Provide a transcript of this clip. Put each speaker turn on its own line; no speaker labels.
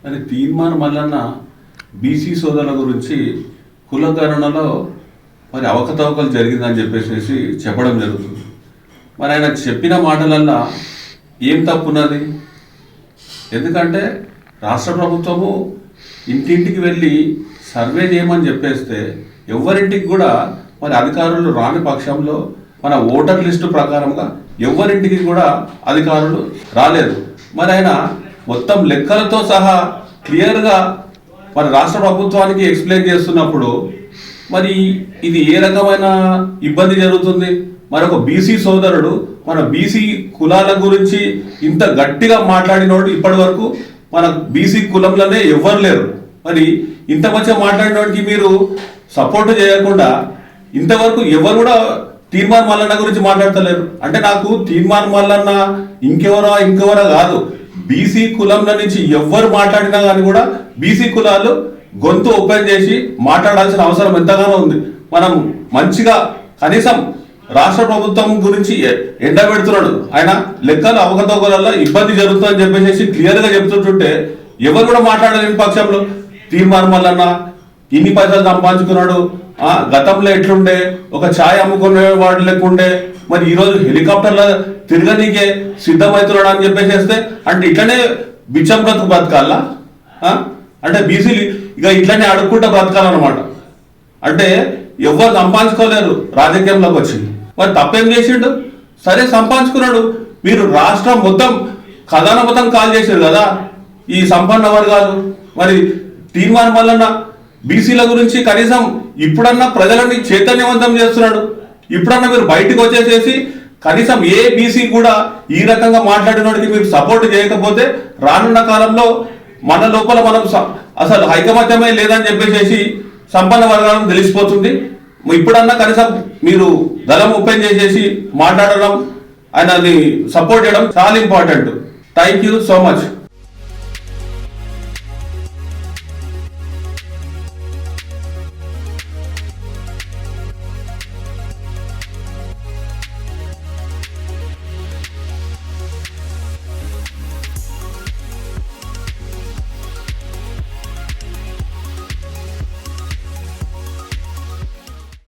మరి తీర్మానం మల్లన్న బీసీ సోదరుల గురించి కులగణనలో మరి అవకతవకలు జరిగిందని చెప్పేసి చెప్పడం జరుగుతుంది. మరి ఆయన చెప్పిన మాటలల్లో ఏం తప్పున్నది? ఎందుకంటే రాష్ట్ర ప్రభుత్వము ఇంటింటికి వెళ్ళి సర్వే చేయమని చెప్పేస్తే ఎవరింటికి కూడా మరి అధికారులు రాని పక్షంలో మన ఓటర్ లిస్టు ప్రకారంగా ఎవరింటికి కూడా అధికారులు రాలేదు. మరి ఆయన మొత్తం లెక్కలతో సహా క్లియర్గా మరి రాష్ట్ర ప్రభుత్వానికి ఎక్స్ప్లెయిన్ చేస్తున్నప్పుడు మరి ఇది ఏ రకమైన ఇబ్బంది జరుగుతుంది? మరి ఒక బీసీ సోదరుడు మన బీసీ కులాల గురించి ఇంత గట్టిగా మాట్లాడినోడు ఇప్పటి వరకు మన బీసీ కులంలోనే ఎవ్వరు లేరు. మరి ఇంత మంచిగా మాట్లాడినోడికి మీరు సపోర్ట్ చేయకుండా ఇంతవరకు ఎవరు కూడా తీర్మానం మల్లన్న గురించి మాట్లాడతలేరు. అంటే నాకు తీర్మానం మల్లన్న ఇంకెవరో కాదు, బీసీ కులంలో నుంచి ఎవరు మాట్లాడినా కానీ కూడా బీసీ కులాలు గొంతు ఓపెన్ చేసి మాట్లాడాల్సిన అవసరం ఎంతగానో ఉంది. మనం మంచిగా కనీసం రాష్ట్ర ప్రభుత్వం గురించి ఎండబెడుతున్నాడు, ఆయన లెక్కలు అవకతవకలలో ఇబ్బంది జరుగుతుందని చెప్పేసి క్లియర్గా చెప్తుంటుంటే ఎవరు కూడా మాట్లాడలేని పక్షంలో తీర్మానం మల్లన్న ఇన్ని పైసలు సంపాదించుకున్నాడు, గతంలో ఎట్లుండే ఒక ఛాయ్ అమ్ముకునే వాడు లెక్కుండే, మరి ఈరోజు హెలికాప్టర్లో తిరగనీకే సిద్ధమవుతున్నాడు అని చెప్పేసేస్తే అంటే ఇట్లనే బిచ్చం బ్రతుకు బతకాలా? అంటే బీసీలు ఇక ఇట్లనే అడుక్కుంటా బ్రతకాలన్నమాట. అంటే ఎవరు సంపాదించుకోలేరు రాజకీయంలోకి వచ్చి. మరి తప్పేం చేసిండు? సరే సంపాదించుకున్నాడు. మీరు రాష్ట్రం మొత్తం ఖజానా మొత్తం కాల్ చేశారు కదా ఈ సంపన్న వర్గాలు. మరి తీర్మానం వలన బీసీల గురించి కనీసం ఇప్పుడన్నా ప్రజలని చైతన్యవంతం చేస్తున్నాడు. ఇప్పుడన్నా మీరు బయటకు వచ్చేసేసి కనీసం ఏ బీసీ కూడా ఈ రకంగా మాట్లాడినోడికి మీరు సపోర్ట్ చేయకపోతే రానున్న కాలంలో మన లోపల మనం అసలు ఐకమత్యమే లేదని చెప్పేసి సంపన్న వర్గాలను తెలిసిపోతుంది. ఇప్పుడన్నా కనీసం మీరు దళం ఓపెన్ చేసేసి మాట్లాడడం, ఆయనని సపోర్ట్ చేయడం చాలా important. Thank you so much.